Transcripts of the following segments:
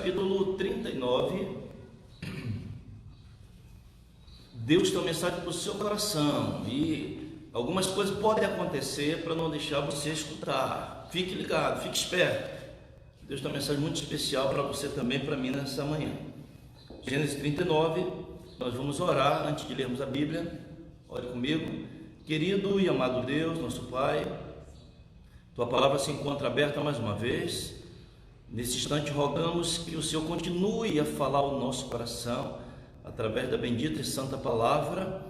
capítulo 39. Deus tem uma mensagem para o seu coração e algumas coisas podem acontecer para não deixar você escutar. Fique ligado, fique esperto. Deus tem uma mensagem muito especial para você também, para mim nessa manhã. Gênesis 39, nós vamos orar antes de lermos a Bíblia. Ore comigo. Querido e amado Deus, nosso Pai, Tua palavra se encontra aberta mais uma vez. Nesse instante rogamos que o Senhor continue a falar ao nosso coração, através da bendita e santa palavra,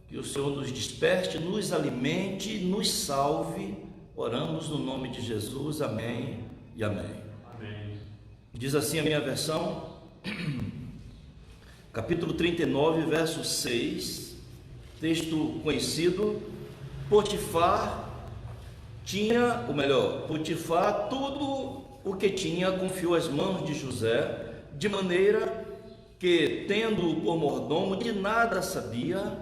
que o Senhor nos desperte, nos alimente, nos salve. Oramos no nome de Jesus, amém e amém. Amém. Diz assim a minha versão, capítulo 39, verso 6, texto conhecido. Potifar, tudo o que tinha confiou às mãos de José, de maneira que, tendo-o por mordomo, de nada sabia,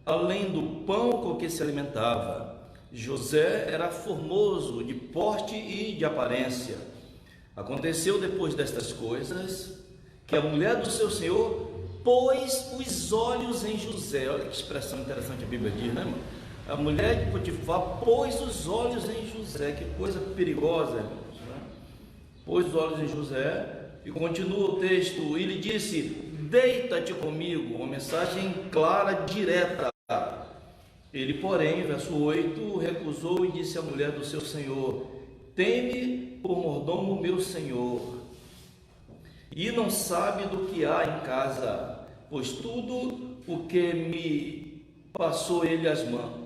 além do pão com que se alimentava. José era formoso de porte e de aparência. Aconteceu depois destas coisas, que a mulher do seu senhor pôs os olhos em José. Olha que expressão interessante a Bíblia diz, né, irmão? A mulher de Potifar pôs os olhos em José. Que coisa perigosa, irmãos, né? Pôs os olhos em José. E continua o texto, e lhe disse: deita-te comigo. Uma mensagem clara, direta. Ele, porém, verso 8, recusou e disse à mulher do seu senhor: tem-me por mordomo meu senhor, e não sabe do que há em casa, pois tudo o que me passou ele às mãos.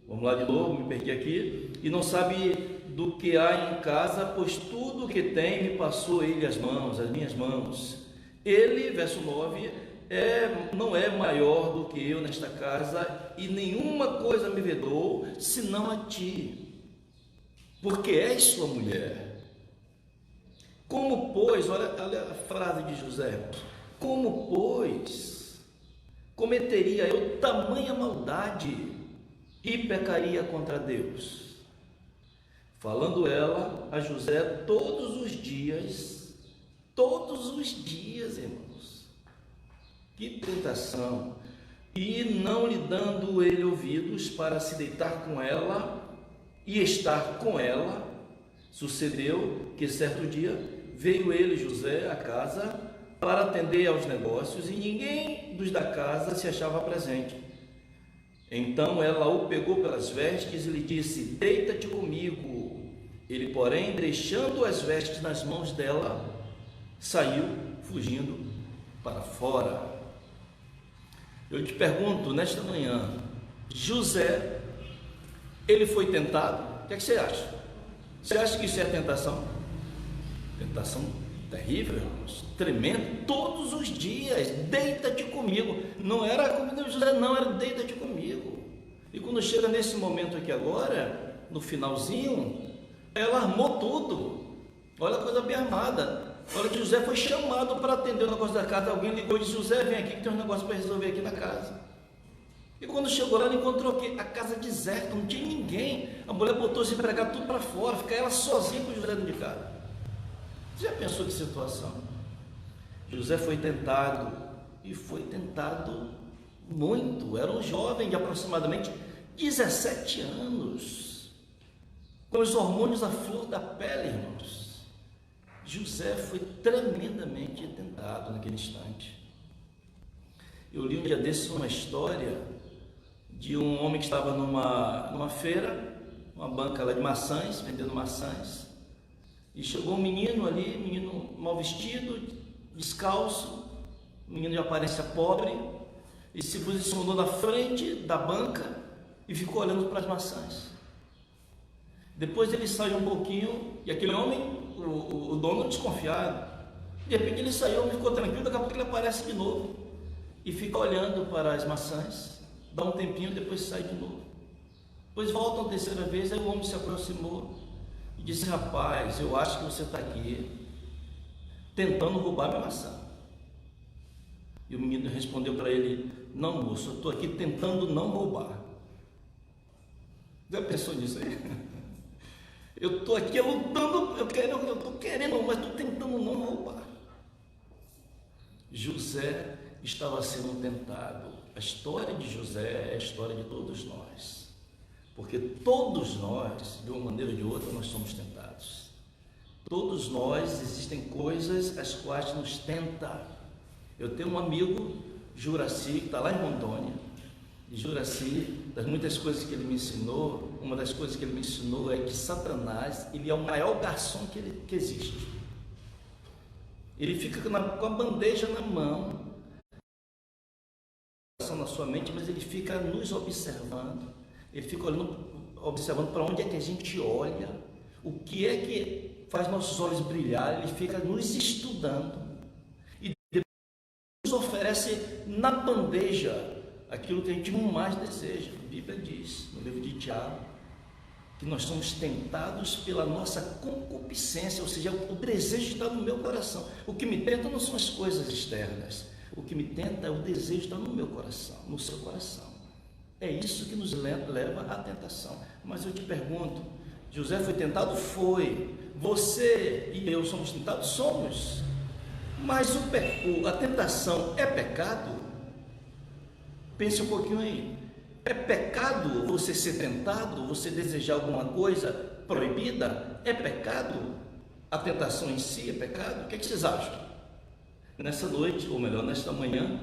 Vamos lá de novo, me perdi aqui. E não sabe do que há em casa, pois tudo o que tem me passou ele às mãos, as minhas mãos. Ele, verso 9, não é maior do que eu nesta casa, e nenhuma coisa me vedou, senão a ti, porque és sua mulher. Como, pois, olha a frase de José, como, pois, cometeria eu tamanha maldade e pecaria contra Deus? Falando ela a José todos os dias, irmãos, que tentação, e não lhe dando ele ouvidos para se deitar com ela e estar com ela, sucedeu que certo dia veio ele, José, à casa para atender aos negócios, e ninguém dos da casa se achava presente. Então ela o pegou pelas vestes e lhe disse: deita-te comigo. Ele, porém, deixando as vestes nas mãos dela, saiu fugindo para fora. Eu te pergunto nesta manhã, José, ele foi tentado? O que é que você acha? Você acha que isso é tentação? Tentação terrível, irmãos, tremendo, todos os dias, deita-te comigo. Não era a comida de José, não, era deita-te comigo. E quando chega nesse momento aqui agora, no finalzinho, ela armou tudo. Olha a coisa bem armada. Olha que José foi chamado para atender o negócio da casa. Alguém ligou e disse: José, vem aqui que tem um negócio para resolver aqui na casa. E quando chegou lá, ele encontrou a casa deserta, não tinha ninguém. A mulher botou os empregados tudo para fora, fica ela sozinha com o José dentro de casa. Você já pensou que situação? José foi tentado, e foi tentado muito. Era um jovem de aproximadamente 17 anos, com os hormônios à flor da pele, irmãos. José foi tremendamente tentado naquele instante. Eu li um dia desses uma história de um homem que estava numa feira, uma banca lá de maçãs, vendendo maçãs, e chegou um menino ali, menino mal vestido, descalço, menino de aparência pobre, e se posicionou na frente da banca e ficou olhando para as maçãs. Depois ele saiu um pouquinho, e aquele homem, o dono, desconfiado, de repente ele saiu, ficou tranquilo, daqui a pouco ele aparece de novo e fica olhando para as maçãs, dá um tempinho, depois sai de novo. Depois volta uma terceira vez, aí o homem se aproximou e disse: rapaz, eu acho que você está aqui tentando roubar minha maçã. E o menino respondeu para ele: não, moço, eu estou aqui tentando não roubar. Já pensou nisso aí? Eu estou aqui lutando, eu estou querendo, mas estou tentando não roubar. José estava sendo tentado. A história de José é a história de todos nós, porque todos nós, de uma maneira ou de outra, nós somos tentados. Todos nós, existem coisas as quais nos tentam. Eu tenho um amigo, Juraci, que está lá em Rondônia. E Juraci, das muitas coisas que ele me ensinou, uma das coisas que ele me ensinou é que Satanás, ele é o maior garçom que existe. Ele fica com a bandeja na mão, na sua mente, mas ele fica nos observando. Ele fica observando para onde é que a gente olha, o que é que faz nossos olhos brilhar. Ele fica nos estudando e depois nos oferece na bandeja aquilo que a gente mais deseja. A Bíblia diz, no livro de Tiago, que nós somos tentados pela nossa concupiscência, ou seja, o desejo está no meu coração. O que me tenta não são as coisas externas, o que me tenta é o desejo está no meu coração, no seu coração. É isso que nos leva à tentação. Mas eu te pergunto, José foi tentado? Foi. Você e eu somos tentados? Somos. Mas a tentação é pecado? Pense um pouquinho aí. É pecado você ser tentado, você desejar alguma coisa proibida? É pecado? A tentação em si é pecado? O que vocês acham? Nessa noite, ou melhor, nesta manhã,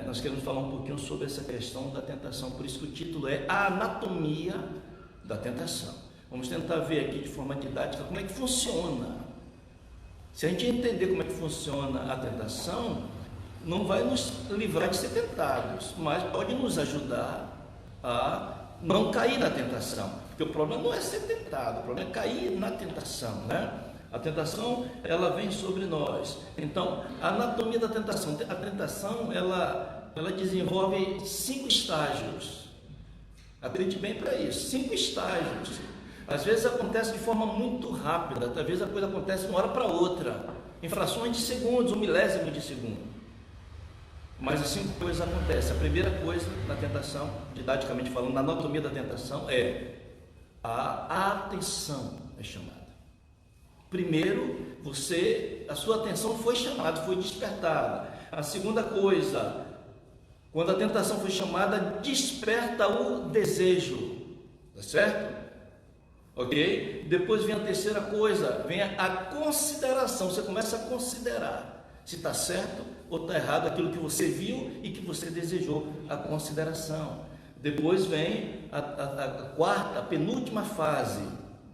nós queremos falar um pouquinho sobre essa questão da tentação. Por isso que o título é A Anatomia da Tentação. Vamos tentar ver aqui de forma didática como é que funciona. Se a gente entender como é que funciona a tentação, não vai nos livrar de ser tentados, mas pode nos ajudar a não cair na tentação, porque o problema não é ser tentado, o problema é cair na tentação, A tentação, ela vem sobre nós. Então, a anatomia da tentação, a tentação, ela desenvolve 5 estágios. Acredite bem para isso, 5 estágios. Às vezes acontece de forma muito rápida, às vezes a coisa acontece de uma hora para outra, em frações de segundos, um milésimo de segundo. Mas as 5 coisas acontecem. A primeira coisa na tentação, didaticamente falando, na anatomia da tentação, é a atenção, é chamada. Primeiro, a sua atenção foi chamada, foi despertada. A segunda coisa, quando a tentação foi chamada, desperta o desejo, tá certo? Ok? Depois vem a terceira coisa, vem a consideração. Você começa a considerar se está certo ou está errado aquilo que você viu e que você desejou, a consideração. Depois vem a quarta, a penúltima fase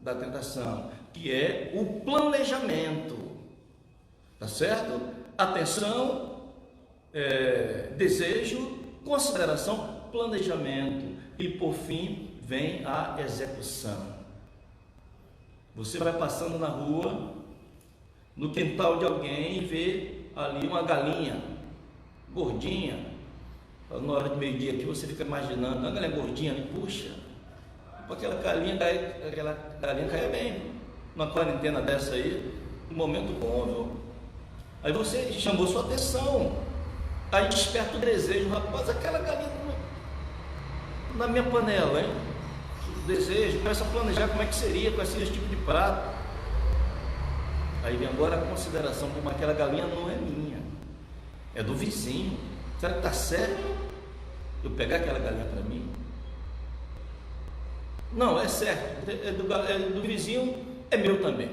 da tentação, que é o planejamento, tá certo? Atenção, desejo, consideração, planejamento, e por fim vem a execução. Você vai passando na rua, no quintal de alguém, e vê ali uma galinha gordinha. Na hora de meio-dia aqui você fica imaginando, uma galinha gordinha ali, puxa, aquela galinha caia bem numa quarentena dessa aí, um momento bom, viu? Aí você chamou sua atenção, aí desperta o desejo, rapaz, aquela galinha na minha panela, hein? O desejo, começa a planejar como é que seria, qual seria esse tipo de prato. Aí vem agora a consideração, como aquela galinha não é minha, é do vizinho. Será que está certo eu pegar aquela galinha para mim? Não, é certo, é do vizinho, é meu também,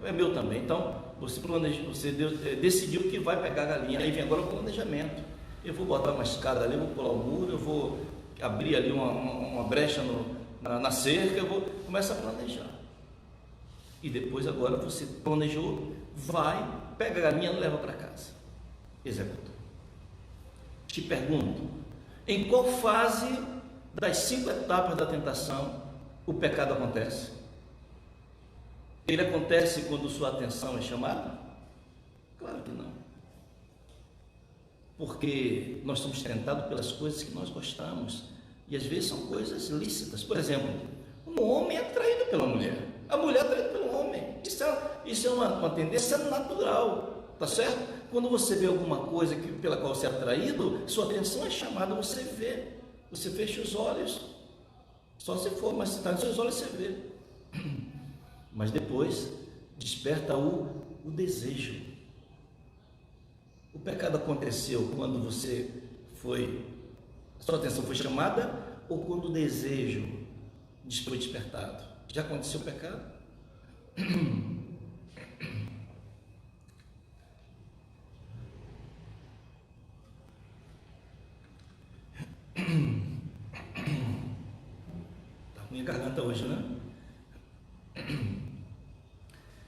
É meu também. Então você decidiu que vai pegar a galinha. Aí vem agora o planejamento. Eu vou botar uma escada ali, vou pular o muro, eu vou abrir ali uma brecha na cerca, começa a planejar. E depois agora você planejou, vai, pega a galinha e leva para casa. Executou. Te pergunto, em qual fase das 5 etapas da tentação o pecado acontece? Ele acontece quando sua atenção é chamada? Claro que não. Porque nós somos tentados pelas coisas que nós gostamos, e às vezes são coisas lícitas. Por exemplo, um homem é atraído pela mulher, a mulher é atraída pelo homem. Isso é uma tendência natural, tá certo? Quando você vê alguma coisa pela qual você é atraído, sua atenção é chamada, você vê, você fecha os olhos, só se for, mas se está nos seus olhos você vê. Mas depois desperta o desejo. O pecado aconteceu quando sua atenção foi chamada ou quando o desejo foi despertado? Já aconteceu o pecado? Tá ruim a garganta hoje, né?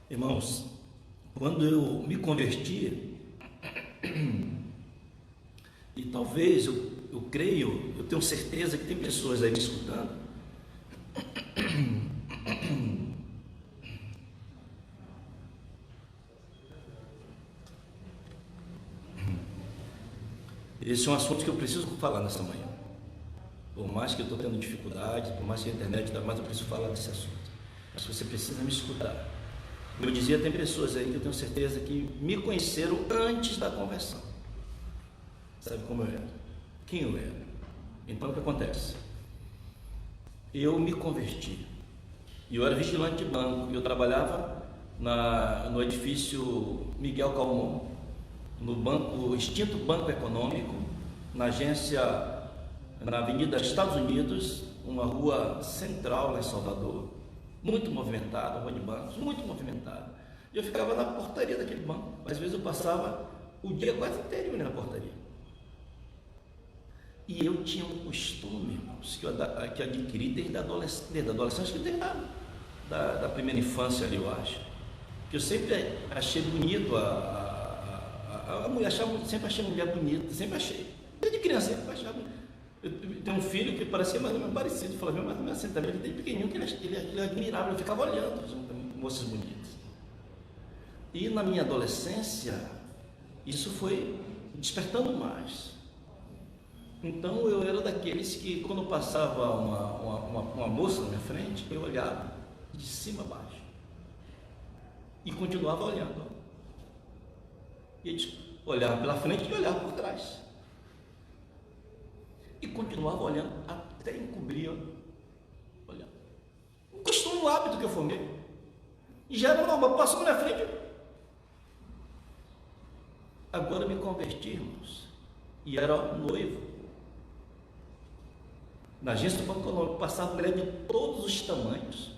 Irmãos, quando eu me converti, e talvez eu creio, eu tenho certeza que tem pessoas aí me escutando, esse é um assunto que eu preciso falar nessa manhã. Por mais que eu estou tendo dificuldade, por mais que a internet dá mais, eu preciso falar desse assunto. Mas você precisa me escutar. Como eu dizia, tem pessoas aí que eu tenho certeza que me conheceram antes da conversão. Sabe como eu era? Quem eu era? Então o que acontece? Eu me converti. E eu era vigilante de banco. E eu trabalhava no edifício Miguel Calmon, no extinto Banco Econômico, na agência, na Avenida Estados Unidos, uma rua central lá em Salvador, muito movimentada, rua de bancos, muito movimentada. E eu ficava na portaria daquele banco. Às vezes eu passava o dia quase inteiro na portaria. E eu tinha um costume, irmãos, que eu adquiri desde a adolescência, acho que desde da primeira infância ali, eu acho. Que eu sempre achei bonito a mulher, sempre achei mulher bonita, sempre achei. Desde criança, sempre achava. Eu tenho um filho que parecia mais ou menos parecido, falava, mas não é assim também, ele desde pequenininho que ele admirava, eu ficava olhando as moças bonitas. E na minha adolescência, isso foi despertando mais. Então eu era daqueles que, quando passava uma moça na minha frente, eu olhava de cima a baixo e continuava olhando. E eles olhavam pela frente e olhavam por trás. E continuava olhando até encobrir, olhando. Um costume, um hábito que eu formei. E já era normal, passou na minha frente. Agora me converti, irmãos, e era noivo. Na agência do Banco Econômico passava mulher de todos os tamanhos,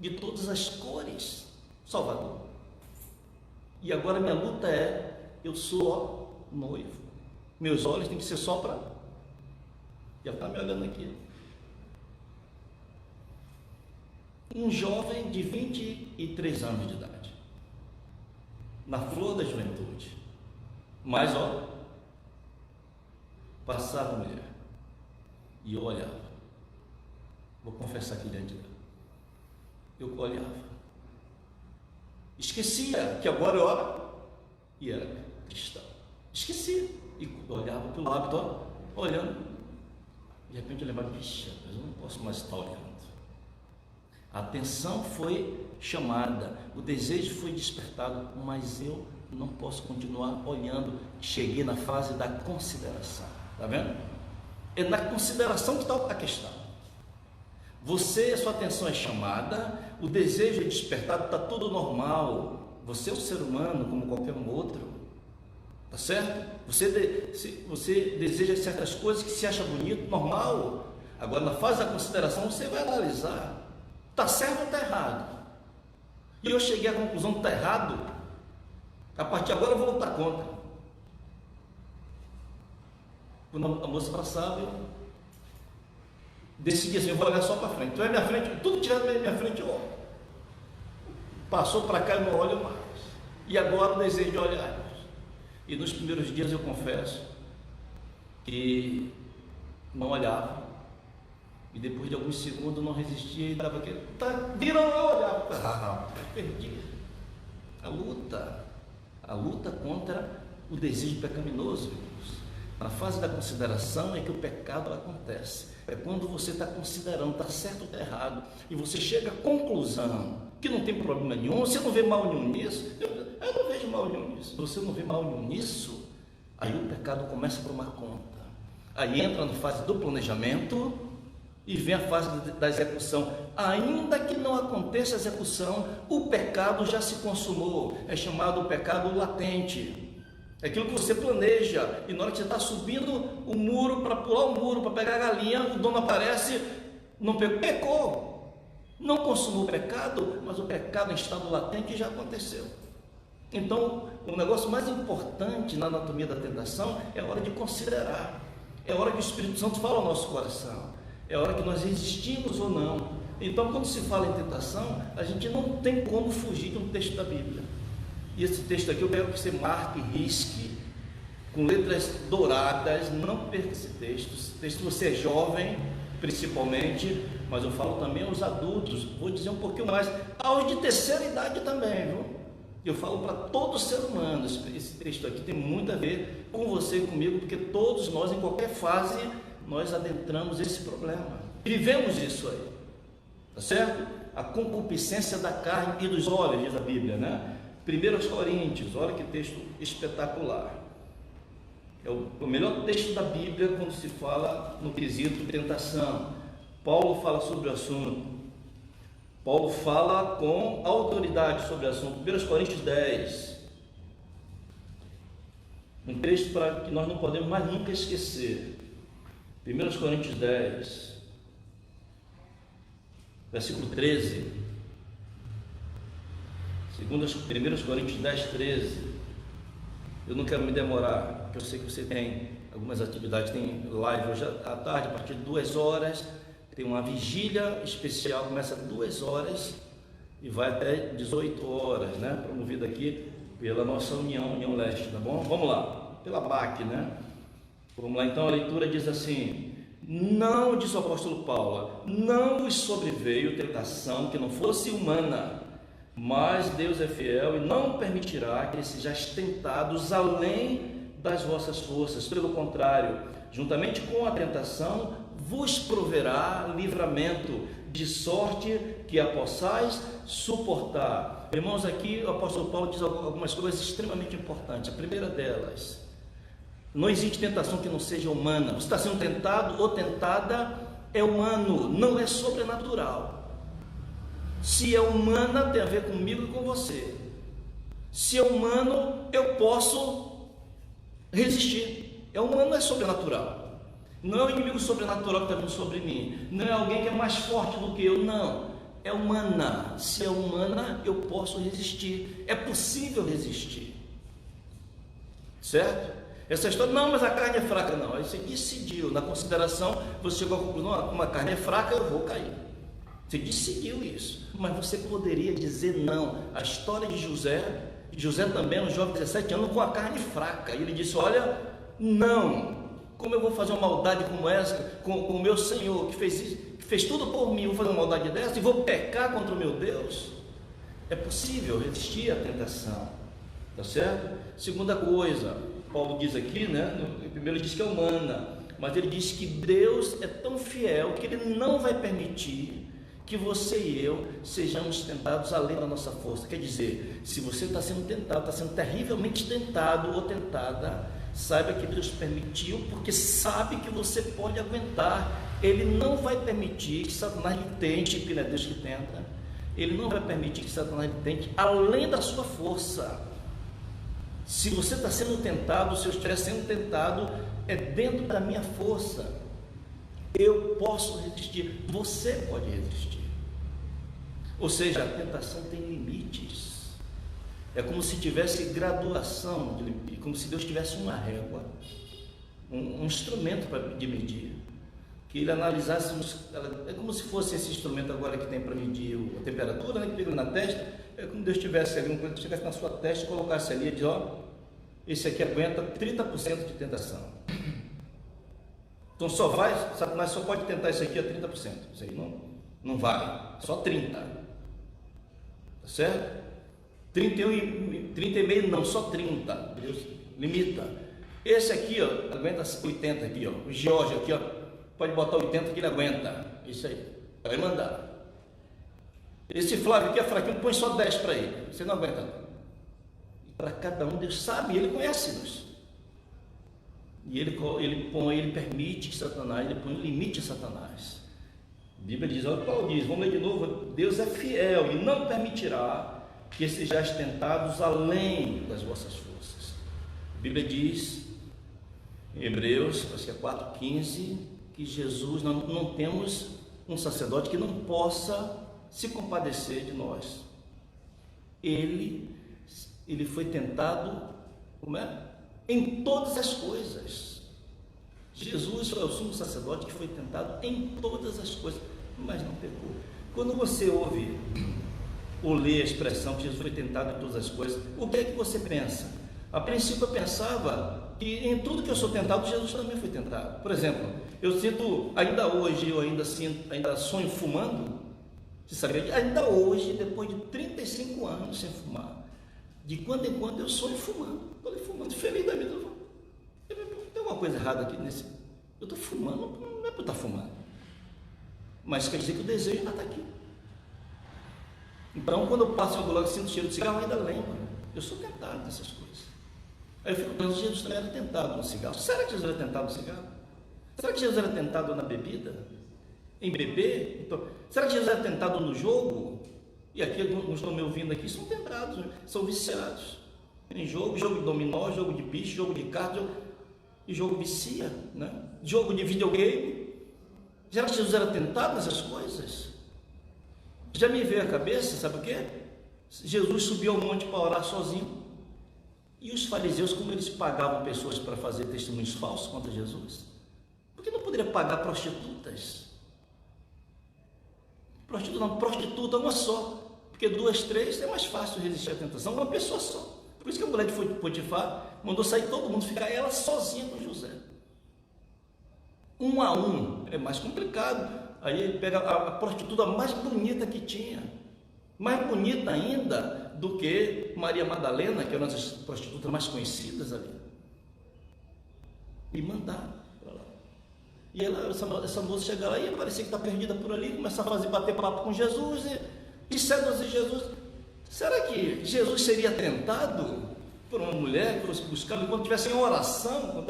de todas as cores, Salvador. E agora minha luta é, eu sou noivo. Meus olhos têm que ser só para... Já está me olhando aqui. Um jovem de 23 anos de idade, na flor da juventude, mas passava a mulher e eu olhava. Vou confessar aqui diante dela. Eu olhava, esquecia que agora eu era e era cristão. Esquecia e olhava pelo hábito, olhando. De repente eu lembrava, bicha, eu não posso mais estar olhando. A atenção foi chamada, o desejo foi despertado, mas eu não posso continuar olhando. Cheguei na fase da consideração, está vendo? É na consideração que está a questão. A sua atenção é chamada, o desejo é despertado, está tudo normal. Você é um ser humano como qualquer um outro, tá certo? Você deseja certas coisas que se acha bonito, normal. Agora, na fase da consideração, você vai analisar, está certo ou está errado. E eu cheguei à conclusão que está errado. A partir de agora eu vou lutar contra. Quando a moça passava, eu decidi assim, eu vou olhar só para frente. Então é minha frente, tudo tirado da minha frente, eu olho. Passou para cá, eu não olho mais. E agora o desejo de olhar. E nos primeiros dias eu confesso que não olhava. E depois de alguns segundos eu não resistia e dava aquele. Viram, eu olhava. Perdi. A luta contra o desejo pecaminoso. Na fase da consideração é que o pecado acontece. É quando você está considerando, está certo ou está errado, e você chega à conclusão que não tem problema nenhum, você não vê mal nenhum nisso. Eu não vejo mal nenhum nisso. Você não vê mal nenhum nisso, aí o pecado começa a tomar conta. Aí entra na fase do planejamento e vem a fase da execução. Ainda que não aconteça a execução, o pecado já se consumou. É chamado o pecado latente. É aquilo que você planeja, e na hora que você está subindo o muro, para pular o muro, para pegar a galinha, o dono aparece, não pegou, pecou, não consumou o pecado, mas o pecado em estado latente já aconteceu. Então, o negócio mais importante na anatomia da tentação é a hora de considerar, é a hora que o Espírito Santo fala ao nosso coração, é a hora que nós resistimos ou não. Então, quando se fala em tentação, a gente não tem como fugir de um texto da Bíblia. E esse texto aqui eu quero que você marque, risque, com letras douradas, não perca esse texto. Esse texto, você é jovem, principalmente, mas eu falo também aos adultos, vou dizer um pouquinho mais, aos de terceira idade também, viu? Eu falo para todo ser humano, esse texto aqui tem muito a ver com você e comigo, porque todos nós, em qualquer fase, nós adentramos esse problema. Vivemos isso aí, tá certo? A concupiscência da carne e dos olhos, diz a Bíblia, né? 1 Coríntios, olha que texto espetacular. É o melhor texto da Bíblia quando se fala no quesito tentação. Paulo fala sobre o assunto. Paulo fala com autoridade sobre o assunto. 1 Coríntios 10. Um texto para que nós não podemos mais nunca esquecer. 1 Coríntios 10, versículo 13. 1 Coríntios 10, 13. Eu não quero me demorar, porque eu sei que você tem algumas atividades, tem live hoje à tarde, a partir de 2 horas, tem uma vigília especial, começa às 2 horas e vai até 18 horas, né? Promovida aqui pela nossa União Leste, tá bom? Vamos lá, pela BAC, né? Vamos lá, então a leitura diz assim: não, diz o apóstolo Paulo, não vos sobreveio tentação que não fosse humana, mas Deus é fiel e não permitirá que sejais tentados além das vossas forças. Pelo contrário, juntamente com a tentação, vos proverá livramento, de sorte que a possais suportar. Irmãos, aqui o apóstolo Paulo diz algumas coisas extremamente importantes. A primeira delas: não existe tentação que não seja humana. Você está sendo tentado ou tentada, é humano, não é sobrenatural. Se é humana, tem a ver comigo e com você. Se é humano, eu posso resistir. É humano, não é sobrenatural. Não é o inimigo sobrenatural que está vindo sobre mim. Não é alguém que é mais forte do que eu, não. É humana. Se é humana, eu posso resistir. É possível resistir. Certo? Essa história, não, mas a carne é fraca. Não, aí você decidiu. Na consideração, você chegou à conclusão: como a carne é fraca, eu vou cair. Você decidiu isso, mas você poderia dizer não. A história de José também, um jovem de 17 anos com a carne fraca, e ele disse: olha, não, como eu vou fazer uma maldade como essa com o meu Senhor, que fez tudo por mim, vou fazer uma maldade dessa e vou pecar contra o meu Deus? É possível resistir à tentação, tá certo? Segunda coisa, Paulo diz aqui, né? Primeiro ele diz que é humana, mas ele diz que Deus é tão fiel que ele não vai permitir que você e eu sejamos tentados além da nossa força. Quer dizer, se você está sendo tentado, está sendo terrivelmente tentado ou tentada, saiba que Deus permitiu, porque sabe que você pode aguentar. Ele não vai permitir que Satanás lhe tente, porque não é Deus que tenta. Ele não vai permitir que Satanás lhe tente além da sua força. Se você está sendo tentado, se eu estiver sendo tentado, é dentro da minha força. Eu posso resistir, você pode resistir. Ou seja, a tentação tem limites. É como se tivesse graduação de limite, como se Deus tivesse uma régua, um instrumento de medir, que ele analisasse, é como se fosse esse instrumento agora que tem para medir a temperatura, né, que pega na testa. É como Deus tivesse ali, uma coisa que chegasse na sua testa e colocasse ali e diz: ó, esse aqui aguenta 30% de tentação. Então Satanás só pode tentar isso aqui a 30%. Isso aí não vale, só 30%. Tá certo? 30,5% não, só 30%. Deus limita. Esse aqui, ó, aguenta 80 aqui, ó. O Jorge aqui, ó, pode botar 80 que ele aguenta. Isso aí, vai mandar. Esse Flávio aqui é fraquinho, põe só 10 para ele. Você não aguenta. Para cada um, Deus sabe, ele conhece-nos. E ele permite que Satanás, ele põe um limite a Satanás. A Bíblia diz, olha, Paulo diz, vamos ler de novo: Deus é fiel e não permitirá que sejais tentados além das vossas forças. A Bíblia diz, em Hebreus, acho que é 4,15, que Jesus, não temos um sacerdote que não possa se compadecer de nós. Ele foi tentado, como é? Em todas as coisas. Jesus foi o sumo sacerdote que foi tentado em todas as coisas, mas não pecou. Quando você ouve ou lê a expressão que Jesus foi tentado em todas as coisas, o que é que você pensa? A princípio eu pensava que em tudo que eu sou tentado, Jesus também foi tentado. Por exemplo, eu sinto, ainda hoje, eu ainda sonho fumando. Você sabia que ainda hoje, depois de 35 anos sem fumar, de quando em quando eu sonho fumando. Estou ali fumando, feliz da vida. Tem alguma coisa errada aqui nesse. Eu estou fumando, não é para eu estar fumando. Mas quer dizer que o desejo ainda está aqui. Então, quando eu passo em algum lugar e sinto o cheiro de cigarro, eu ainda lembro. Eu sou tentado nessas coisas. Aí eu fico pensando, Jesus também era tentado no cigarro. Será que Jesus era tentado no cigarro? Será que Jesus era tentado na bebida? Em beber? Então, será que Jesus era tentado no jogo? E aqui, alguns estão me ouvindo aqui, são tentados, são viciados em jogo de dominó, jogo de bicho, jogo de carta, e jogo vicia, né? Jogo de videogame. Será que Jesus era tentado nessas coisas? Já me veio à cabeça, sabe o quê? Jesus subiu ao monte para orar sozinho. E os fariseus, como eles pagavam pessoas para fazer testemunhos falsos contra Jesus? Por que não poderia pagar prostitutas? Prostituta uma só. Porque 2, 3 é mais fácil resistir à tentação, uma pessoa só. Por isso que a mulher de Potifar mandou sair todo mundo, ficar ela sozinha com José. 1 a 1 é mais complicado. Aí ele pega a prostituta mais bonita que tinha, mais bonita ainda do que Maria Madalena, que é uma das prostitutas mais conhecidas ali, e mandar para lá. E essa moça chega lá e parecia que está perdida por ali, começa a bater papo com Jesus e seduzir Jesus. Será que Jesus seria tentado por uma mulher que fosse buscar enquanto estivesse em oração?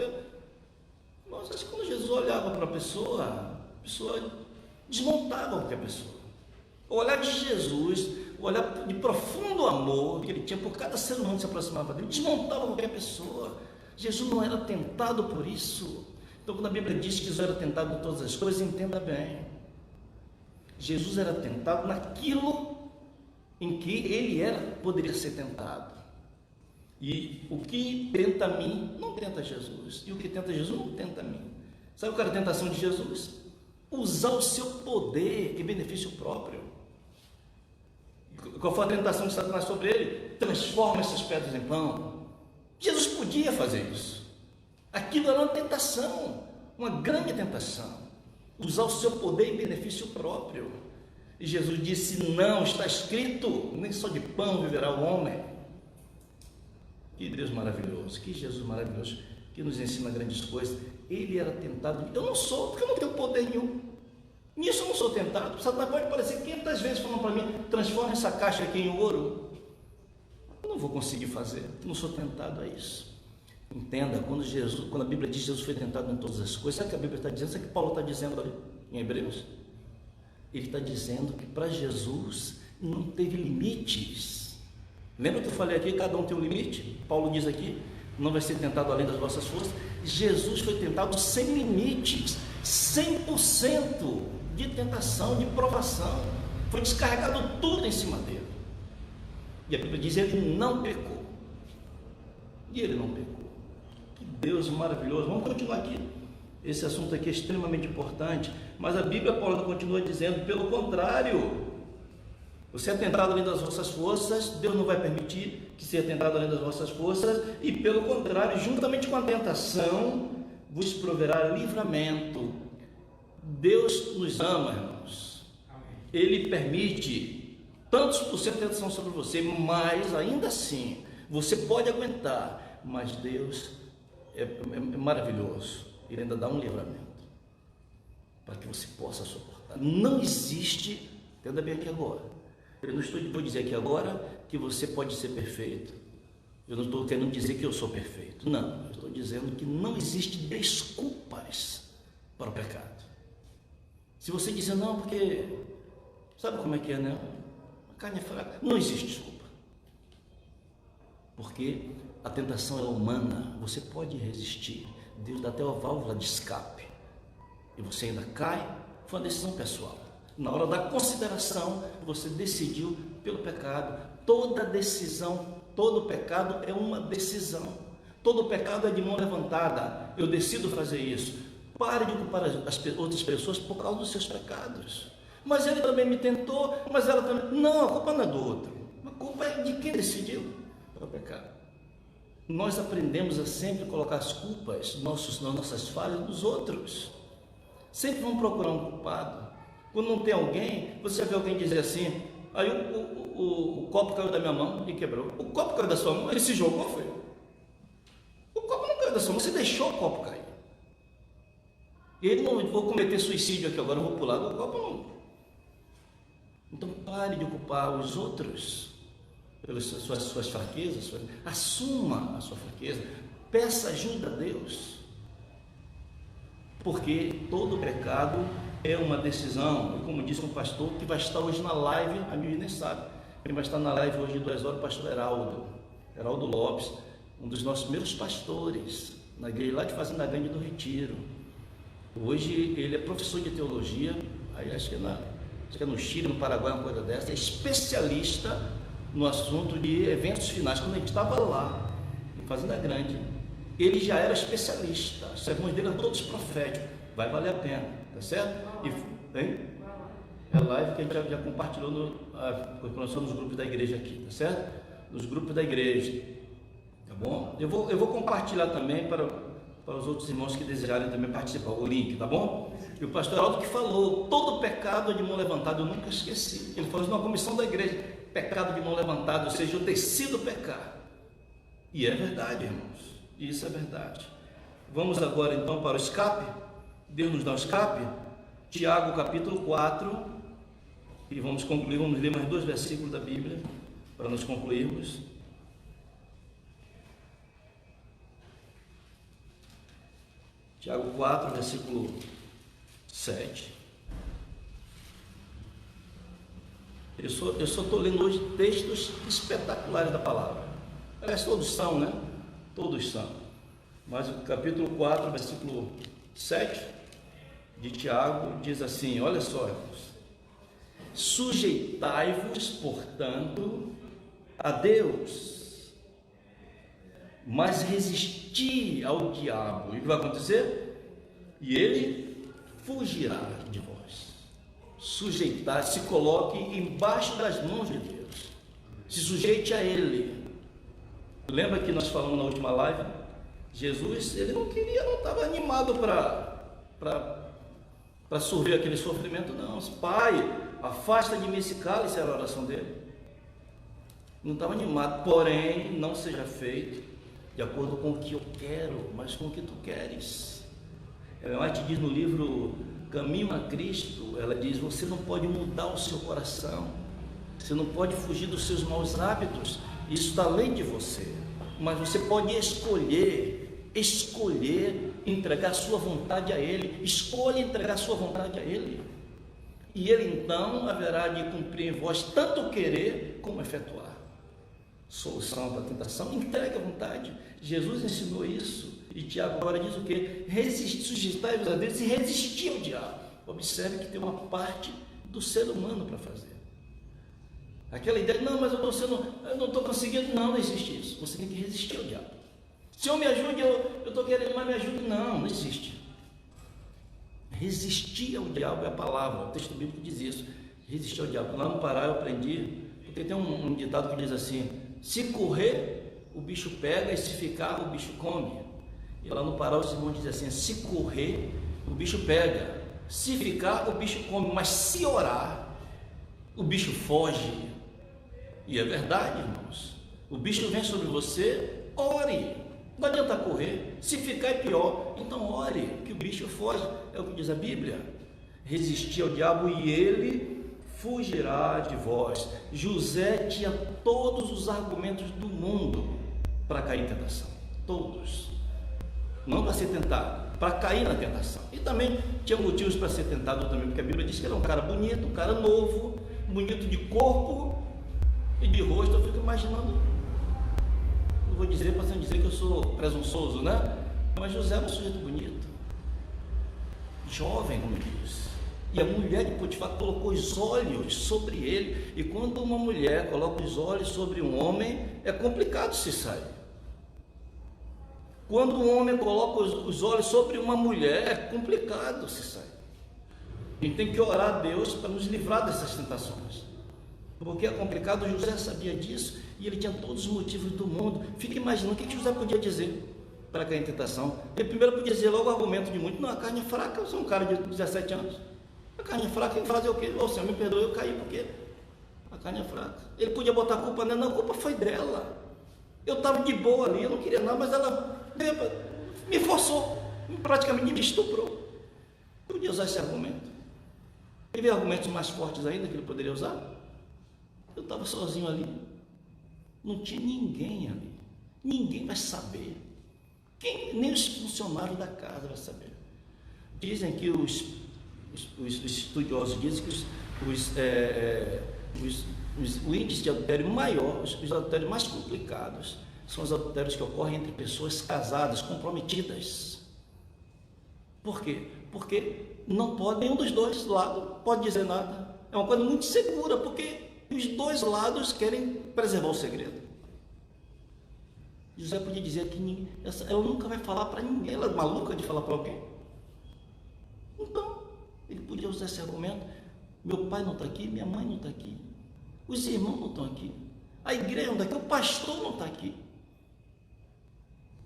Mas acho que quando Jesus olhava para a pessoa desmontava qualquer pessoa. O olhar de Jesus, o olhar de profundo amor que ele tinha por cada ser humano que se aproximava dele, desmontava qualquer pessoa. Jesus não era tentado por isso. Então, quando a Bíblia diz que Jesus era tentado em todas as coisas, entenda bem. Jesus era tentado naquilo em que ele poderia ser tentado. E o que tenta a mim, não tenta Jesus. E o que tenta Jesus, não tenta a mim. Sabe qual era a tentação de Jesus? Usar o seu poder em benefício próprio. Qual foi a tentação de Satanás sobre ele? Transforma essas pedras em pão. Jesus podia fazer isso. Aquilo era uma tentação, uma grande tentação. Usar o seu poder em benefício próprio. E Jesus disse, não, está escrito, nem só de pão viverá o homem. Que Deus maravilhoso, que Jesus maravilhoso, que nos ensina grandes coisas. Ele era tentado, eu não sou, porque eu não tenho poder nenhum. Nisso eu não sou tentado. Satanás pode aparecer 500 vezes falando para mim, transforma essa caixa aqui em ouro. Eu não vou conseguir fazer, não sou tentado a isso. Entenda, quando a Bíblia diz que Jesus foi tentado em todas as coisas, sabe o que a Bíblia está dizendo? Sabe o que Paulo está dizendo ali em Hebreus? Ele está dizendo que para Jesus não teve limites. Lembra que eu falei aqui, cada um tem um limite? Paulo diz aqui, não vai ser tentado além das vossas forças. Jesus foi tentado sem limites, 100% de tentação, de provação. Foi descarregado tudo em cima dele. E a Bíblia diz, ele não pecou. E ele não pecou. Que Deus maravilhoso. Vamos continuar aqui. Esse assunto aqui é extremamente importante, mas a Bíblia, Paulo continua dizendo, pelo contrário, você é tentado além das vossas forças, Deus não vai permitir que seja tentado além das vossas forças, e pelo contrário, juntamente com a tentação, vos proverá livramento. Deus nos ama, irmãos. Ele permite tantos por cento de tentação sobre você, mas ainda assim, você pode aguentar, mas Deus é maravilhoso. Ele ainda dá um livramento para que você possa suportar. Não existe, entenda bem aqui agora, eu não vou dizer aqui agora que você pode ser perfeito. Eu não estou querendo dizer que eu sou perfeito. Não, eu estou dizendo que não existe desculpas para o pecado. Se você dizer não, porque sabe como é que é, né? A carne é fraca. Não existe desculpa. Porque a tentação é humana, você pode resistir. Deus dá até uma válvula de escape. E você ainda cai, foi uma decisão pessoal. Na hora da consideração, você decidiu pelo pecado. Toda decisão, todo pecado é uma decisão. Todo pecado é de mão levantada. Eu decido fazer isso. Pare de culpar as outras pessoas por causa dos seus pecados. Mas ele também me tentou, mas ela também... Não, a culpa não é do outro. A culpa é de quem decidiu o pecado. Nós aprendemos a sempre colocar as culpas, nossas falhas dos outros. Sempre vamos procurar um culpado. Quando não tem alguém, você vê alguém dizer assim, aí o copo caiu da minha mão e quebrou. O copo caiu da sua mão, ele se jogou, foi? O copo não caiu da sua mão, você deixou o copo cair. E ele não vou cometer suicídio aqui agora, eu vou pular do copo, não. Então pare de culpar os outros pelas suas fraquezas, assuma a sua fraqueza, peça ajuda a Deus, porque todo pecado é uma decisão. E como disse um pastor que vai estar hoje na live, a minha nem sabe, quem vai estar na live hoje de 2 horas, o pastor Heraldo Lopes, um dos nossos primeiros pastores, na igreja lá de Fazenda Grande do Retiro. Hoje ele é professor de teologia, aí acho que é no Chile, no Paraguai, uma coisa dessa, é especialista no assunto de eventos finais. Quando a gente estava lá, em Fazenda Grande, ele já era especialista, os sermões dele eram todos proféticos, vai valer a pena, tá certo? Hein? É a live que a gente já compartilhou nos grupos da igreja aqui, tá certo? Nos grupos da igreja, tá bom? Eu vou compartilhar também para os outros irmãos que desejarem também participar, o link, tá bom? E o pastor Aldo que falou, todo pecado é de mão levantada, eu nunca esqueci. Ele falou isso numa comissão da igreja, pecado de mão levantada, ou seja, eu decido pecar. E é verdade, irmãos, isso é verdade. Vamos agora então para o escape. Deus nos dá o escape. Tiago capítulo 4, e vamos concluir, vamos ler mais 2 versículos da Bíblia, para nós concluirmos. Tiago 4, versículo 7. Eu só estou lendo hoje textos espetaculares da palavra. Aliás, todos são, né? Todos são. Mas o capítulo 4, versículo 7 de Tiago diz assim, olha só, irmãos. Sujeitai-vos, portanto, a Deus, mas resisti ao diabo. E o que vai acontecer? E ele fugirá de vós. Sujeitar, se coloque embaixo das mãos de Deus, se sujeite a Ele. Lembra que nós falamos na última live? Jesus, ele não estava animado para sorver aquele sofrimento, não. Pai, afasta de mim esse cálice, era a oração dele. Não estava animado, porém, não seja feito de acordo com o que eu quero, mas com o que tu queres. Ela te diz no livro Caminho a Cristo, ela diz, você não pode mudar o seu coração, você não pode fugir dos seus maus hábitos, isso está além de você, mas você pode escolher entregar a sua vontade a Ele. Escolha entregar a sua vontade a Ele, e Ele então haverá de cumprir em vós tanto querer como efetuar. Solução para a tentação, entregue a vontade. Jesus ensinou isso. E Tiago agora diz o quê? Sujeitai-vos a Deus e resistir ao diabo. Observe que tem uma parte do ser humano para fazer. Aquela ideia, não, mas eu não estou conseguindo. Não existe isso. Você tem que resistir ao diabo. Senhor, me ajude, eu estou querendo, mas me ajude. Não existe. Resistir ao diabo é a palavra. O texto bíblico diz isso. Resistir ao diabo. Lá no Pará eu aprendi, porque tem um ditado que diz assim, se correr, o bicho pega, e se ficar, o bicho come. E lá no Pará os irmãos dizem assim, se correr, o bicho pega, se ficar, o bicho come, mas se orar, o bicho foge. E é verdade, irmãos, o bicho vem sobre você, ore, não adianta correr, se ficar é pior, então ore, que o bicho foge, é o que diz a Bíblia. Resistir ao diabo e ele fugirá de vós. José tinha todos os argumentos do mundo para cair em tentação, todos. Não para ser tentado, para cair na tentação. E também tinha motivos para ser tentado também, porque a Bíblia diz que ele é um cara bonito, um cara novo, bonito de corpo e de rosto. Eu fico imaginando vou dizer para não dizer que eu sou presunçoso, né? Mas José era um sujeito bonito, jovem, como diz. E a mulher de Potifar colocou os olhos sobre ele. E quando uma mulher coloca os olhos sobre um homem, é complicado se sair. Quando um homem coloca os olhos sobre uma mulher, é complicado se sair. A gente tem que orar a Deus para nos livrar dessas tentações. Porque é complicado. José sabia disso e ele tinha todos os motivos do mundo. Fica imaginando o que José podia dizer para cair em tentação. Ele primeiro podia dizer logo o argumento de muito: não, a carne é fraca, eu sou um cara de 17 anos. A carne é fraca, tem que fazer o quê? O Senhor me perdoe, eu caí, por quê? A carne é fraca. Ele podia botar a culpa nela, não, a culpa foi dela. Eu estava de boa ali, eu não queria nada, mas ela me forçou, praticamente me estuprou. Podia usar esse argumento. Ele vê argumentos mais fortes ainda que ele poderia usar. Eu estava sozinho ali, não tinha ninguém ali, ninguém vai saber, nem os funcionários da casa vai saber. Dizem que os estudiosos dizem que o índice de adultério maior, os adultérios mais complicados, são os adultérios que ocorrem entre pessoas casadas, comprometidas. Por quê? Porque não pode, nenhum dos dois lados pode dizer nada. É uma coisa muito segura, porque os dois lados querem preservar o segredo. José podia dizer que ela nunca vai falar para ninguém, ela é maluca de falar para alguém. Então, ele podia usar esse argumento: meu pai não está aqui, minha mãe não está aqui, os irmãos não estão aqui, a igreja não está aqui, o pastor não está aqui.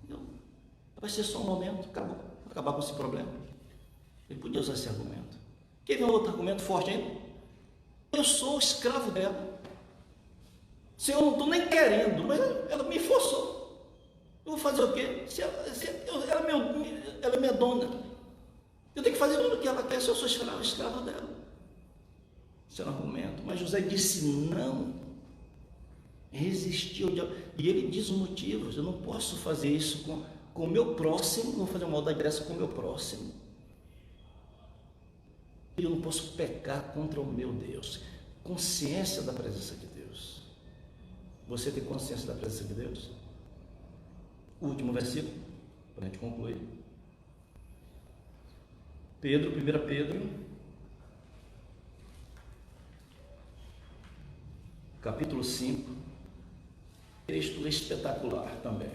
Então, vai ser só um momento, acabar com esse problema. Ele podia usar esse argumento. Quer ver um outro argumento forte ainda? Eu sou escravo dela. Se eu não estou nem querendo, mas ela me forçou. Eu vou fazer o quê? Ela é minha dona. Eu tenho que fazer tudo o que ela quer, se eu sou escravo dela. Esse é um argumento. Mas José disse não. Resistiu ao diabo. E ele diz os motivos: eu não posso fazer isso com o meu próximo, não vou fazer uma maldade dessa com o meu próximo. Eu não posso pecar contra o meu Deus. Consciência da presença de Deus. Você tem consciência da presença de Deus? O último versículo, para a gente concluir. 1 Pedro, capítulo 5, texto espetacular também.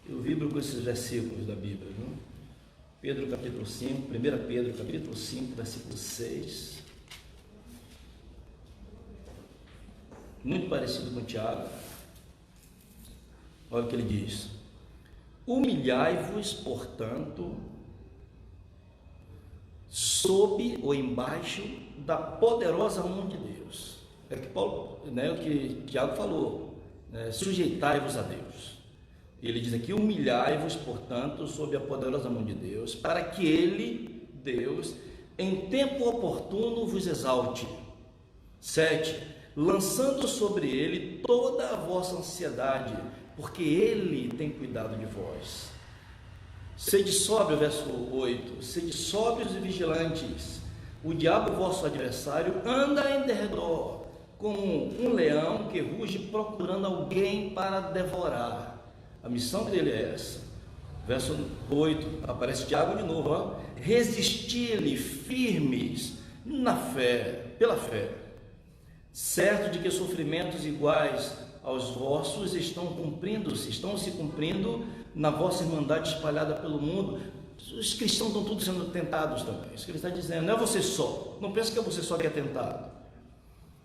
Eu vibro com esses versículos da Bíblia, viu? Pedro capítulo 5, 1 Pedro capítulo 5, versículo 6, muito parecido com Tiago. Olha o que ele diz: humilhai-vos, portanto, sob ou embaixo da poderosa mão de Deus. É que Paulo, o que Tiago falou, sujeitai-vos a Deus. Ele diz aqui: humilhai-vos, portanto, sob a poderosa mão de Deus, para que Ele, Deus, em tempo oportuno vos exalte. 7. Lançando sobre Ele toda a vossa ansiedade, porque Ele tem cuidado de vós. Sede sóbrio, verso 8, sede sóbrios e vigilantes. O diabo, vosso adversário, anda em derredor, como um leão que ruge procurando alguém para devorar. A missão dele é essa. Verso 8, aparece Tiago de novo, ó. Resistir-lhe firmes na fé, pela fé, certo de que sofrimentos iguais aos vossos estão se cumprindo na vossa irmandade espalhada pelo mundo. Os cristãos estão todos sendo tentados também. Isso que ele está dizendo, não é você só. Não pensa que é você só que é tentado.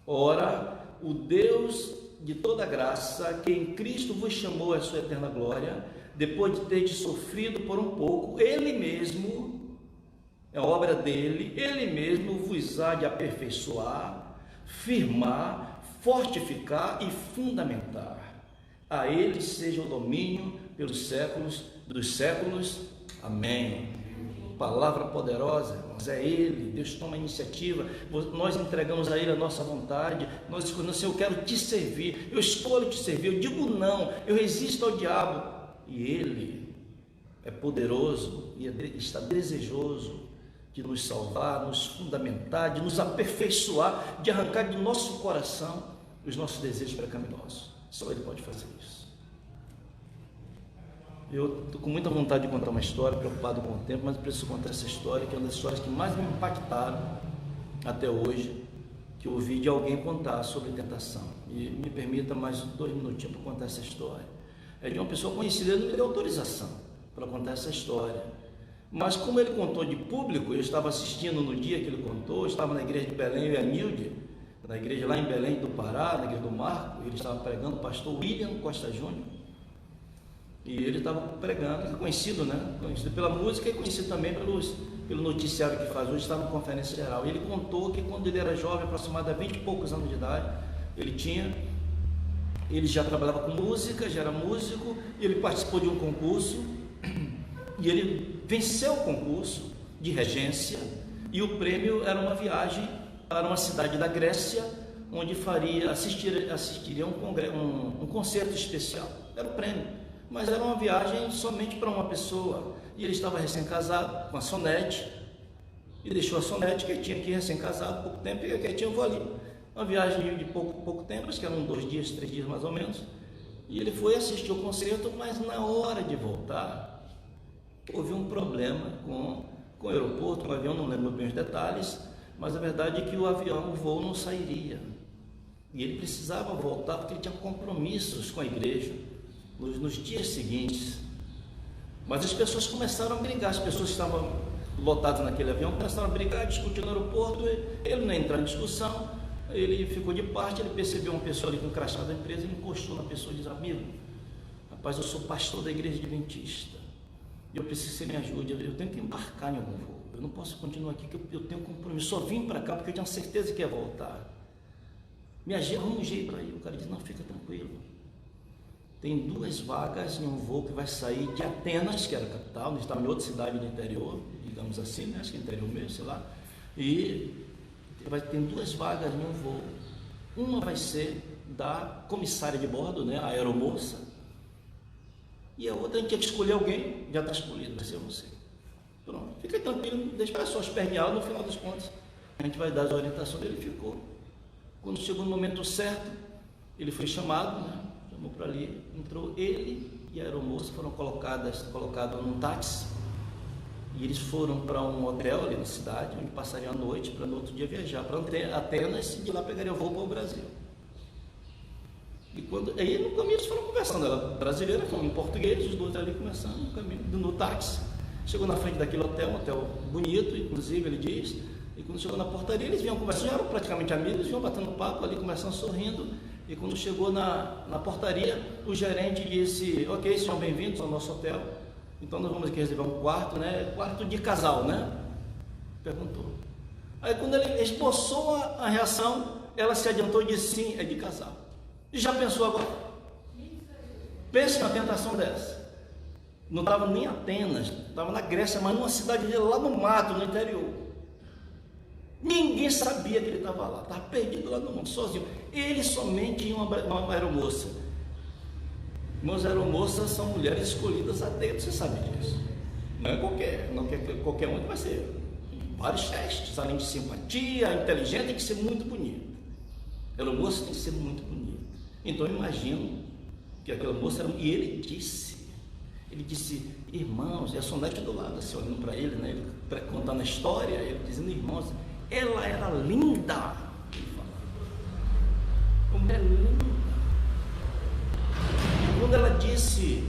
Ora, o Deus de toda graça, que em Cristo vos chamou à sua eterna glória, depois de ter sofrido por um pouco, Ele mesmo, é obra dele, Ele mesmo vos há de aperfeiçoar, firmar, fortificar e fundamentar. A Ele seja o domínio pelos séculos dos séculos. Amém. Palavra poderosa, irmãos, é Ele. Deus toma a iniciativa, nós entregamos a Ele a nossa vontade, nós escolhemos: Senhor, eu quero te servir, eu escolho te servir, eu digo não, eu resisto ao diabo, e Ele é poderoso e está desejoso de nos salvar, nos fundamentar, de nos aperfeiçoar, de arrancar de nosso coração os nossos desejos pecaminosos. Só Ele pode fazer isso. Eu estou com muita vontade de contar uma história, preocupado com o tempo, mas preciso contar essa história, que é uma das histórias que mais me impactaram até hoje, que eu ouvi de alguém contar sobre tentação. E me permita mais 2 minutinhos para contar essa história. É de uma pessoa conhecida, ele não me deu autorização para contar essa história. Mas como ele contou de público, eu estava assistindo no dia que ele contou, eu estava na igreja de Belém, eu e a Nilde, na igreja lá em Belém do Pará, na igreja do Marco, ele estava pregando, o pastor William Costa Júnior, e ele estava pregando, conhecido, né? Conhecido pela música e conhecido também pelo noticiário que faz hoje, estava na conferência geral. E ele contou que quando ele era jovem, aproximadamente 20 e poucos anos de idade, ele já trabalhava com música, já era músico, e ele participou de um concurso, e ele venceu o concurso de regência, e o prêmio era uma viagem para uma cidade da Grécia, onde assistiria um concerto especial. Era o prêmio, mas era uma viagem somente para uma pessoa, e ele estava recém-casado com a Sonete, e deixou a Sonete, que tinha aqui recém-casado, pouco tempo, e que tinha, eu vou ali. Uma viagem de pouco tempo, acho que eram 2 dias, 3 dias mais ou menos, e ele foi assistir o concerto, mas na hora de voltar, houve um problema com o aeroporto, com o avião, não lembro bem os detalhes, mas a verdade é que o voo não sairia, e ele precisava voltar, porque ele tinha compromissos com a igreja, nos dias seguintes. Mas as pessoas começaram a brigar, as pessoas que estavam lotadas naquele avião começaram a brigar, discutir no aeroporto, ele não entrou em discussão, ele ficou de parte, ele percebeu uma pessoa ali com o crachá da empresa, ele encostou na pessoa e disse: amigo, rapaz, eu sou pastor da igreja adventista, e eu preciso que você me ajude, eu tenho que embarcar em algum voo, eu não posso continuar aqui, que eu tenho compromisso, só vim para cá porque eu tinha certeza que ia voltar, me arruma um jeito para ir. O cara disse: não, fica tranquilo, tem 2 vagas em um voo que vai sair de Atenas, que era a capital, nós estávamos em outra cidade do interior, digamos assim, né? Acho que interior mesmo, sei lá, e tem 2 vagas em um voo. Uma vai ser da comissária de bordo, né, a aeromoça, e a outra a gente tinha que escolher alguém, já está escolhido, vai ser você. Pronto, fica tranquilo, deixa só as pernas, no final das contas a gente vai dar as orientações. Ele ficou. Quando chegou no momento certo, ele foi chamado, né? Chamou para ali, entrou ele e a aeromoça, foram colocados num táxi, e eles foram para um hotel ali na cidade, onde passariam a noite, para no outro dia viajar para Atenas, e de lá pegariam voo para o Brasil. E aí no caminho eles foram conversando, ela brasileira, falando em português, os 2 ali conversando no caminho, no táxi. Chegou na frente daquele hotel, um hotel bonito, inclusive, ele diz, e quando chegou na portaria, eles vinham conversando, já eram praticamente amigos, vinham batendo papo ali, conversando, sorrindo. E quando chegou na portaria, o gerente disse: ok, sejam bem-vindos ao nosso hotel, então nós vamos aqui reservar um quarto, né? Quarto de casal, né? Perguntou. Aí quando ele esboçou a reação, ela se adiantou e disse: sim, é de casal. E já pensou agora? Pense na tentação dessa. Não estava nem em Atenas, estava na Grécia, mas numa cidade lá no mato, no interior. Ninguém sabia que ele estava lá, estava perdido lá no mundo, sozinho. Ele somente em uma aeromoça. Irmãos, aeromoças são mulheres escolhidas a dedo, você sabe disso. Não é qualquer um que vai ser. Vários testes, além de simpatia, inteligente, tem que ser muito bonito. Aeromoça tem que ser muito bonita. Então eu imagino que aquela moça era. E ele disse, irmãos, e a Sonete do lado, assim, olhando para ele, né? Ele contando a história, ele dizendo: irmãos, ela era linda. Ele falava: como é linda. E quando ela disse: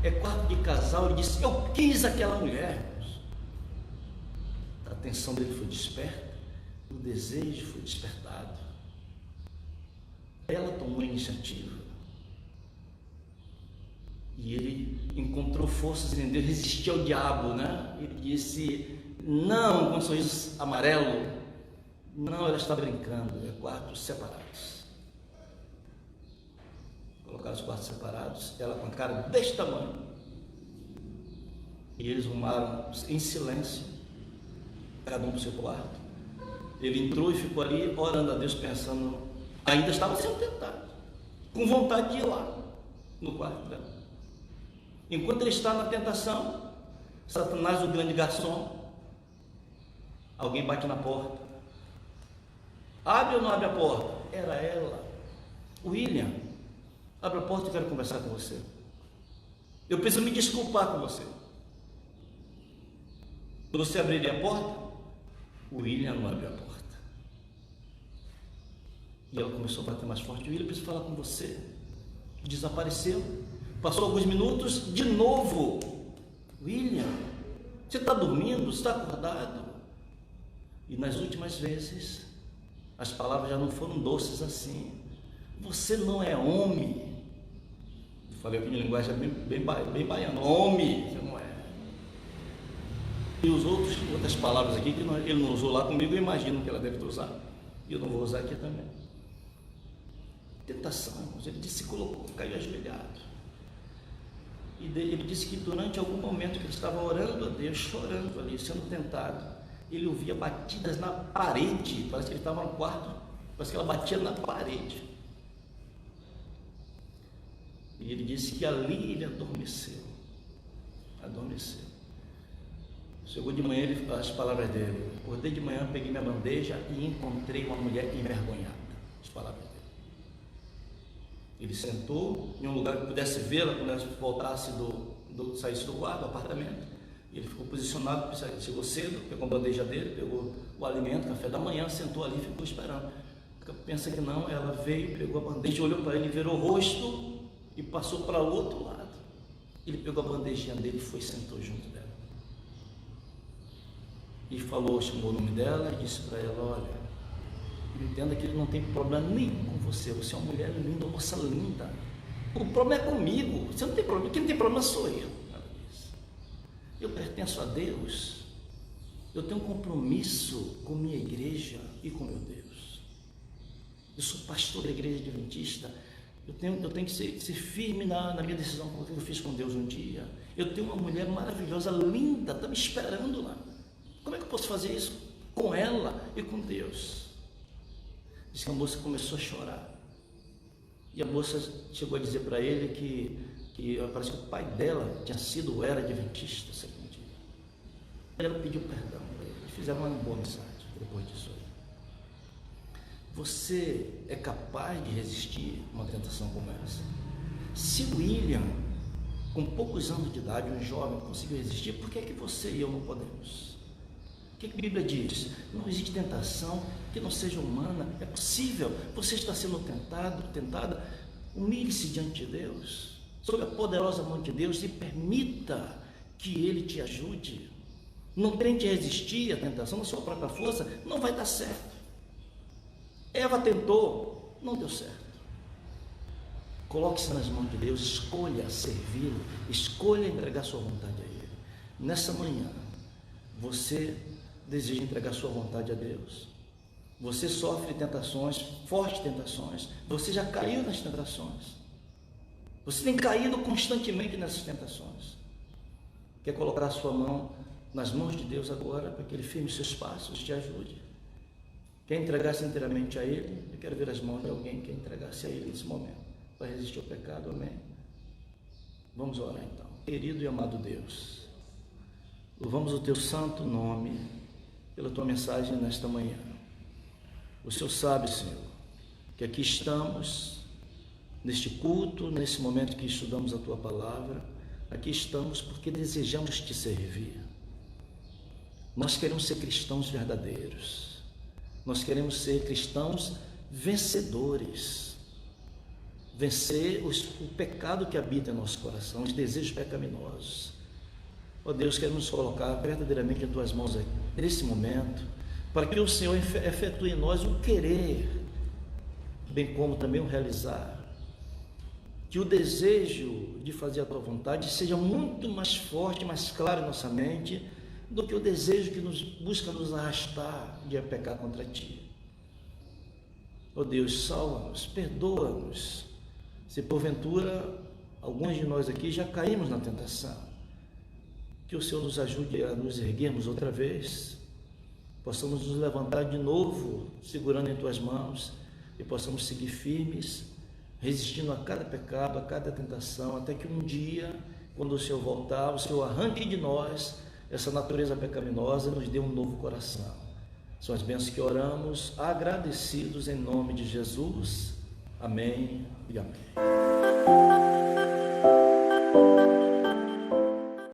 é quarto de casal, ele disse: eu quis aquela mulher. A atenção dele foi desperta, o desejo foi despertado. Ela tomou a iniciativa. E ele encontrou forças em Deus, resistiu ao diabo, né? Ele disse: não, com um sorriso amarelo, não, ela está brincando, é quartos separados. Colocaram os quartos separados, ela com a cara deste tamanho. E eles rumaram em silêncio, cada um para o seu quarto. Ele entrou e ficou ali, orando a Deus, pensando, ainda estava sendo tentado, com vontade de ir lá, no quarto dela. Enquanto ele está na tentação, Satanás, o grande garçom, alguém bate na porta. Abre ou não abre a porta? Era ela. William, abre a porta, eu quero conversar com você. Eu preciso me desculpar com você. Você abriria a porta? O William não abriu a porta. E ela começou a bater mais forte. William, eu preciso falar com você. Desapareceu. Passou alguns minutos, de novo. William, você está dormindo? Você está acordado? E nas últimas vezes, as palavras já não foram doces assim. Você não é homem. Eu falei aqui em linguagem bem baiana. Homem, você não é. E os outras palavras aqui que ele não usou lá comigo, eu imagino que ela deve usar. E eu não vou usar aqui também. Tentação, irmãos. Ele disse, se colocou, caiu ajoelhado. E ele disse que durante algum momento que ele estava orando a Deus, chorando ali, sendo tentado, ele ouvia batidas na parede. Parece que ele estava no quarto, parece que ela batia na parede. E ele disse que ali ele adormeceu. Adormeceu. Chegou de manhã, as palavras dele, acordei de manhã, peguei minha bandeja e encontrei uma mulher envergonhada. As palavras dele. Ele sentou em um lugar que pudesse vê-la quando ela voltasse saísse do quarto, do apartamento. Ele ficou posicionado, chegou cedo, pegou a bandeja dele, pegou o alimento, café da manhã, sentou ali e ficou esperando. Pensa que não, ela veio, pegou a bandeja, olhou para ele, virou o rosto e passou para o outro lado. Ele pegou a bandejinha dele e foi e sentou junto dela. E falou, chamou o nome dela e disse para ela, olha, entenda que ele não tem problema nenhum com você, você é uma mulher linda, uma moça linda, o problema é comigo, você não tem problema, quem tem problema sou eu. Ela disse, eu pertenço a Deus, eu tenho um compromisso com minha igreja e com meu Deus, eu sou pastor da igreja adventista, eu tenho que ser firme na minha decisão, que eu fiz com Deus um dia, eu tenho uma mulher maravilhosa, linda, está me esperando lá. Como é que eu posso fazer isso? Com ela e com Deus. Diz que a moça começou a chorar. E a moça chegou a dizer para ele que parece que o pai dela era adventista, segundo dia. Ela pediu perdão para ele. Eles fizeram uma boa amizade depois disso aí. Você é capaz de resistir a uma tentação como essa? Se o William, com poucos anos de idade, um jovem, conseguiu resistir, por que é que você e eu não podemos? O que a Bíblia diz? Não existe tentação que não seja humana, é possível. Você está sendo tentada, humilhe-se diante de Deus, sob a poderosa mão de Deus e permita que Ele te ajude. Não tente resistir à tentação na sua própria força, não vai dar certo. Eva tentou, não deu certo. Coloque-se nas mãos de Deus, escolha servi-lo, escolha entregar sua vontade a Ele. Nessa manhã, você deseja entregar sua vontade a Deus. Você sofre tentações, fortes tentações. Você já caiu nas tentações. Você tem caído constantemente nessas tentações. Quer colocar a sua mão nas mãos de Deus agora, para que Ele firme os seus passos, te ajude. Quer entregar-se inteiramente a Ele? Eu quero ver as mãos de alguém que quer entregar-se a Ele nesse momento, para resistir ao pecado. Amém? Vamos orar então. Querido e amado Deus, louvamos o Teu santo nome pela Tua mensagem nesta manhã. O Senhor sabe, Senhor, que aqui estamos, neste culto, nesse momento que estudamos a Tua palavra, aqui estamos porque desejamos Te servir. Nós queremos ser cristãos verdadeiros, nós queremos ser cristãos vencedores, vencer o pecado que habita em nosso coração, os desejos pecaminosos. Ó Deus, queremos nos colocar verdadeiramente em Tuas mãos aqui, nesse momento, para que o Senhor efetue em nós o querer, bem como também o realizar. Que o desejo de fazer a Tua vontade seja muito mais forte, mais claro em nossa mente, do que o desejo que busca nos arrastar de pecar contra Ti. Ó Deus, salva-nos, perdoa-nos, se porventura alguns de nós aqui já caímos na tentação. Que o Senhor nos ajude a nos erguermos outra vez, possamos nos levantar de novo, segurando em Tuas mãos, e possamos seguir firmes, resistindo a cada pecado, a cada tentação, até que um dia, quando o Senhor voltar, o Senhor arranque de nós essa natureza pecaminosa e nos dê um novo coração. São as bênçãos que oramos, agradecidos em nome de Jesus. Amém e amém.